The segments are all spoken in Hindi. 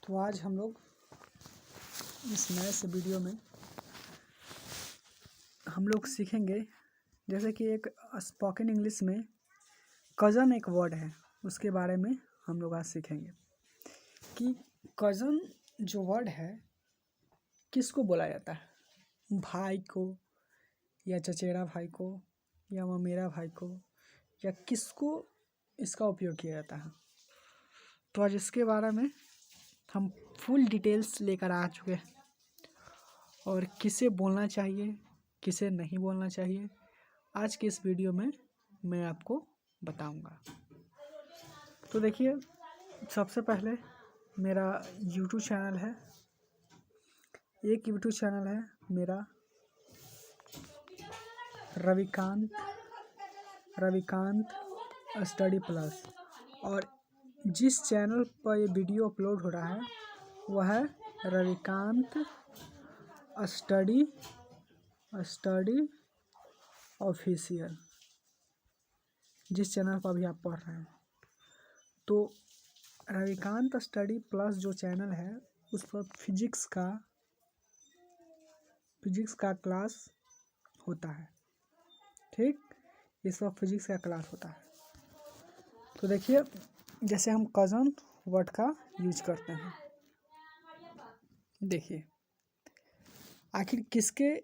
तो आज हम लोग इस नए से वीडियो में हम लोग सीखेंगे, जैसे कि एक स्पोकन इंग्लिश में कज़न एक वर्ड है, उसके बारे में हम लोग आज सीखेंगे कि कज़न जो वर्ड है किसको बोला जाता है, भाई को या चचेरा भाई को या ममेरा भाई को, या किसको इसका उपयोग किया जाता है। तो आज इसके बारे में हम फुल डिटेल्स लेकर आ चुके हैं और किसे बोलना चाहिए किसे नहीं बोलना चाहिए आज के इस वीडियो में मैं आपको बताऊंगा। तो देखिए, सबसे पहले मेरा यूट्यूब चैनल है, एक यूट्यूब चैनल है मेरा रविकांत स्टडी प्लस, और जिस चैनल पर ये वीडियो अपलोड हो रहा है वह है रविकांत स्टडी ऑफिशियल, जिस चैनल पर अभी आप पढ़ रहे हैं। तो रविकांत स्टडी प्लस जो चैनल है उस पर फिजिक्स का क्लास होता है, ठीक, इस पर फिजिक्स का क्लास होता है। तो देखिए, जैसे हम कज़न वर्ड का यूज करते हैं, देखिए आखिर किसके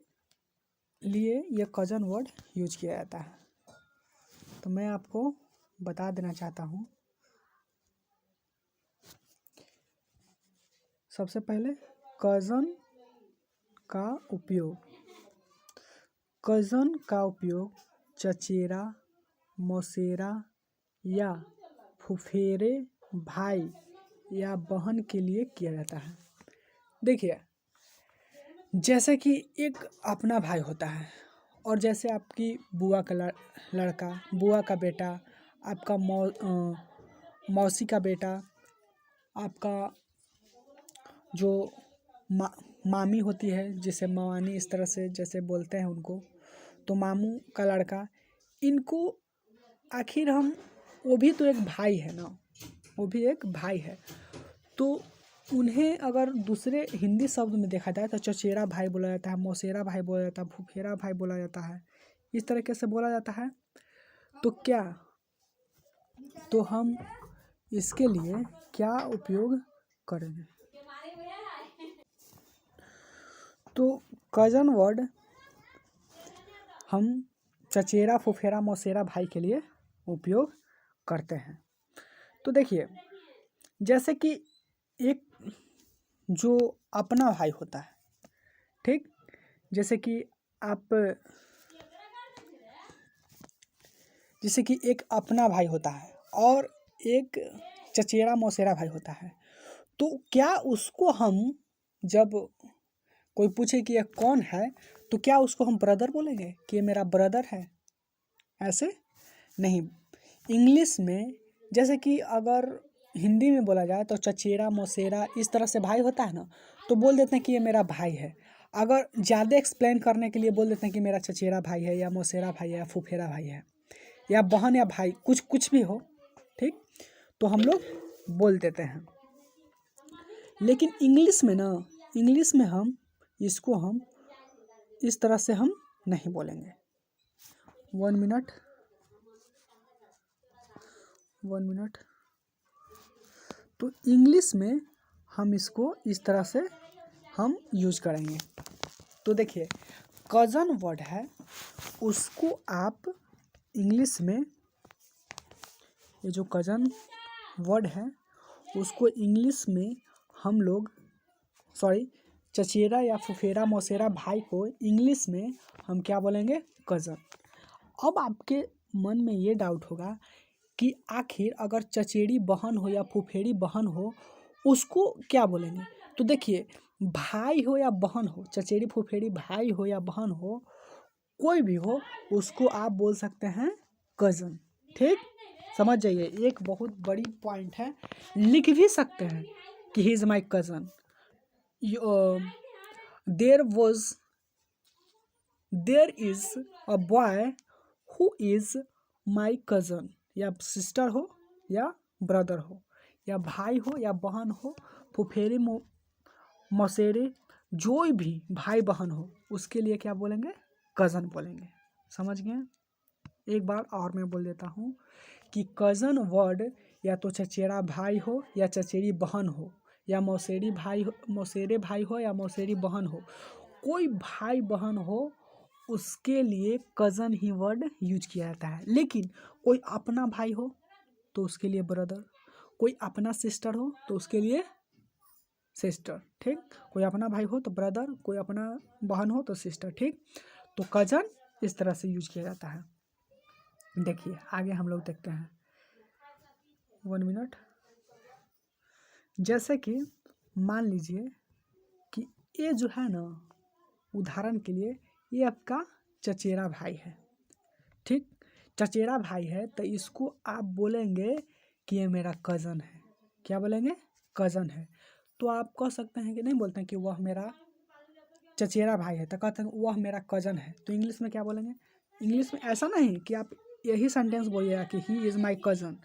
लिए यह कज़न वर्ड यूज किया जाता है। तो मैं आपको बता देना चाहता हूँ। सबसे पहले कज़न का उपयोग चचेरा, मौसेरा या फुफेरे भाई या बहन के लिए किया जाता है। देखिए, जैसे कि एक अपना भाई होता है, और जैसे आपकी बुआ का लड़का, बुआ का बेटा, आपका मौसी का बेटा, आपका जो मामी होती है, जिसे मवानी इस तरह से जैसे बोलते हैं उनको, तो मामू का लड़का, इनको आखिर हम, वो भी तो एक भाई है ना, वो भी एक भाई है। तो उन्हें अगर दूसरे हिंदी शब्द में देखा जाए तो चचेरा भाई बोला जाता है, मौसेरा भाई बोला जाता है, फुफेरा भाई बोला जाता है, इस तरीके से बोला जाता है। तो हम इसके लिए क्या उपयोग करेंगे। तो कज़न वर्ड हम चचेरा, फुफेरा, मौसेरा भाई के लिए उपयोग करते हैं। तो देखिए, जैसे कि एक जो अपना भाई होता है, ठीक, जैसे कि एक अपना भाई होता है और एक चचेरा मौसेरा भाई होता है। तो क्या उसको हम, जब कोई पूछे कि यह कौन है, तो क्या उसको हम ब्रदर बोलेंगे कि ये मेरा ब्रदर है? ऐसे नहीं। इंग्लिश में जैसे कि अगर हिंदी में बोला जाए तो चचेरा, मौसेरा, इस तरह से भाई होता है ना, तो बोल देते हैं कि ये मेरा भाई है। अगर ज़्यादा एक्सप्लेन करने के लिए बोल देते हैं कि मेरा चचेरा भाई है या मौसेरा भाई है या फुफेरा भाई है या बहन या भाई, कुछ भी हो, ठीक, तो हम लोग बोल देते हैं। लेकिन इंग्लिश में हम इसको हम इस तरह से हम नहीं बोलेंगे। 1 मिनट। तो इंग्लिश में हम इसको इस तरह से हम यूज करेंगे। तो देखिए, कज़न वर्ड है, उसको आप इंग्लिश में, ये जो कज़न वर्ड है उसको इंग्लिश में हम लोग, चचेरा या फुफेरा, मौसेरा भाई को इंग्लिश में हम क्या बोलेंगे? कज़न। अब आपके मन में ये डाउट होगा कि आखिर अगर चचेरी बहन हो या फुफेरी बहन हो, उसको क्या बोलेंगे? तो देखिए, भाई हो या बहन हो, चचेरी फुफेरी भाई हो या बहन हो, कोई भी हो, उसको आप बोल सकते हैं कज़न, ठीक, समझ जाइए। एक बहुत बड़ी पॉइंट है, लिख भी सकते हैं कि he is my cousin, there is a boy who is my cousin, या सिस्टर हो या ब्रदर हो, या भाई हो या बहन हो, फुफेरे मौसेरे, जो भी भाई बहन हो उसके लिए क्या बोलेंगे? कज़न बोलेंगे। समझ गए? एक बार और मैं बोल देता हूँ कि कज़न वर्ड या तो चचेरा भाई हो या चचेरी बहन हो, या मौसेरी भाई हो, मौसेरे भाई हो या मौसेरी बहन हो, कोई भाई बहन हो उसके लिए कज़न ही वर्ड यूज किया जाता है। लेकिन कोई अपना भाई हो तो उसके लिए ब्रदर, कोई अपना सिस्टर हो तो उसके लिए सिस्टर, ठीक। कोई अपना भाई हो तो ब्रदर, कोई अपना बहन हो तो सिस्टर, ठीक। तो कज़न इस तरह से यूज किया जाता है। देखिए आगे हम लोग देखते हैं। 1 मिनट। जैसे कि मान लीजिए कि ये जो है ना, उदाहरण के लिए ये आपका चचेरा भाई है, ठीक। चचेरा भाई है तो इसको आप बोलेंगे कि ये मेरा कज़न है। क्या बोलेंगे? कज़न है। तो आप कह सकते हैं कि नहीं बोलते हैं कि वह मेरा चचेरा भाई है, तो कहते हैं वह मेरा कज़न है। तो इंग्लिश में क्या बोलेंगे? इंग्लिश में ऐसा नहीं कि आप यही सेंटेंस बोलिएगा कि ही इज़ माई कज़न।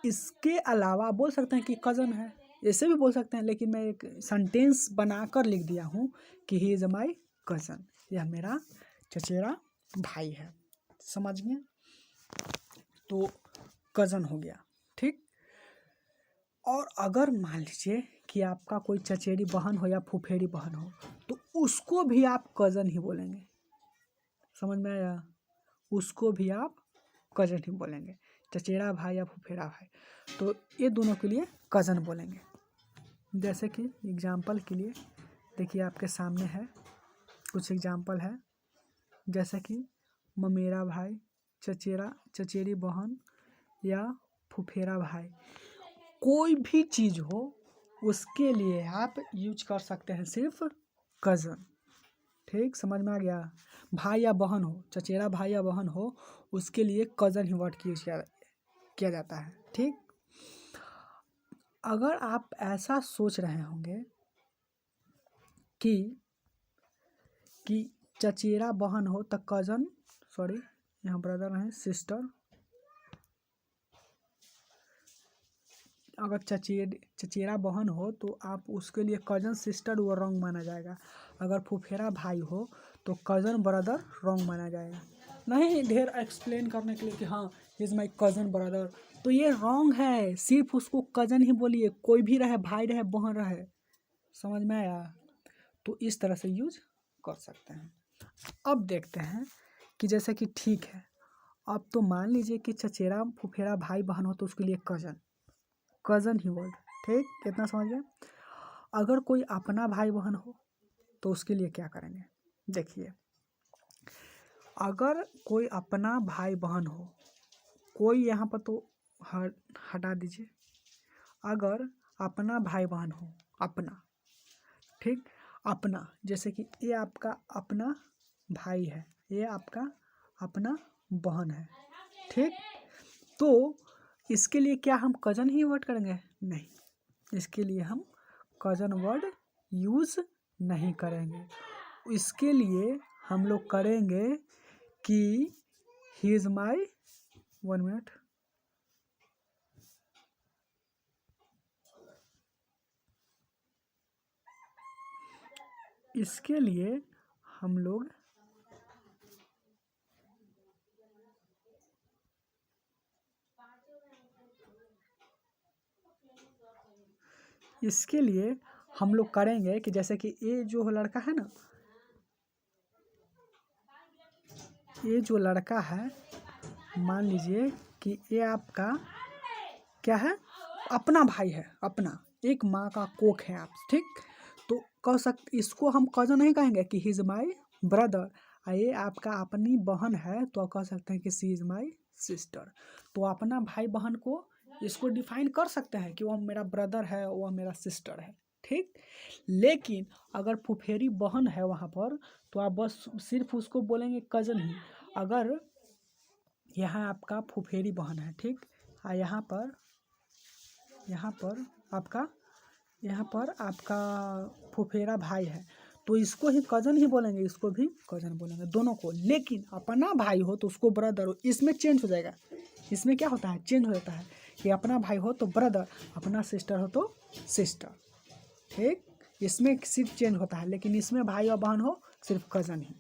इसके अलावा बोल सकते हैं कि कज़न है, ऐसे भी बोल सकते हैं, लेकिन मैं एक सेंटेंस बनाकर लिख दिया हूँ कि ही इज़ माई कज़न, यह मेरा चचेरा भाई है। समझ गए? तो कज़न हो गया, ठीक। और अगर मान लीजिए कि आपका कोई चचेरी बहन हो या फुफेरी बहन हो तो उसको भी आप कज़न ही बोलेंगे। समझ में आया? उसको भी आप कज़न ही बोलेंगे, चचेरा भाई या फुफेरा भाई, तो ये दोनों के लिए कज़न बोलेंगे। जैसे कि एग्जाम्पल के लिए देखिए आपके सामने है कुछ एग्जाम्पल है, जैसे कि ममेरा भाई, चचेरी बहन या फुफेरा भाई, कोई भी चीज़ हो उसके लिए आप यूज कर सकते हैं सिर्फ कज़न, ठीक। समझ में आ गया? भाई या बहन हो, चचेरा भाई या बहन हो, उसके लिए कज़न ही वर्ड यूज किया जाता है, ठीक। अगर आप ऐसा सोच रहे होंगे कि चचेरा बहन हो तो कज़न, सॉरी यहाँ ब्रदर हैं, सिस्टर, अगर चचेरा बहन हो तो आप उसके लिए कज़न सिस्टर वो रॉन्ग माना जाएगा। अगर फुफेरा भाई हो तो कज़न ब्रदर रॉन्ग माना जाएगा। नहीं ढेर एक्सप्लेन करने के लिए कि हाँ ही इज़ माई कज़न ब्रदर, तो ये रॉन्ग है। सिर्फ उसको कज़न ही बोलिए, कोई भी रहे, भाई रहे, बहन रहे। समझ में आया? तो इस तरह से यूज कर सकते हैं। अब देखते हैं कि जैसे कि ठीक है, अब तो मान लीजिए कि चचेरा फुफेरा भाई बहन हो तो उसके लिए कज़न ही वर्ड, ठीक। कितना समझ गए? अगर कोई अपना भाई बहन हो तो उसके लिए क्या करेंगे? देखिए, अगर कोई अपना भाई बहन हो, कोई यहाँ पर तो हटा दीजिए, अगर अपना भाई बहन हो, अपना, ठीक, अपना, जैसे कि ये आपका अपना भाई है, ये आपका अपना बहन है, ठीक। तो इसके लिए क्या हम कज़न ही वर्ड करेंगे? नहीं, इसके लिए हम कज़न वर्ड यूज़ नहीं करेंगे। इसके लिए हम लोग करेंगे कि ही इज़ माई, 1 मिनट, इसके लिए हम लोग करेंगे कि जैसे कि ये जो लड़का है ना, ये जो लड़का है, मान लीजिए कि ये आपका क्या है? अपना भाई है, अपना, एक माँ का कोख है आप, ठीक। तो कह सकते, इसको हम कज़न नहीं कहेंगे कि ही इज़ माई ब्रदर, ये आपका अपनी बहन है तो कह सकते हैं कि सी इज़ माई सिस्टर। तो अपना भाई बहन को इसको डिफाइन कर सकते हैं कि वह मेरा ब्रदर है, वह मेरा सिस्टर है, ठीक। लेकिन अगर फुफेरी बहन है वहाँ पर तो आप बस सिर्फ उसको बोलेंगे कज़न ही। अगर यहाँ आपका फुफेरी बहन है, ठीक, यहाँ पर आपका फुफेरा भाई है तो इसको ही कज़न ही बोलेंगे, इसको भी कज़न बोलेंगे, दोनों को। लेकिन अपना भाई हो तो उसको ब्रदर हो, इसमें चेंज हो जाएगा। इसमें क्या होता है? चेंज हो जाता है कि अपना भाई हो तो ब्रदर, अपना सिस्टर हो तो सिस्टर। ठीक, इसमें सिर्फ चेंज होता है, लेकिन इसमें भाई और बहन हो सिर्फ कज़न ही।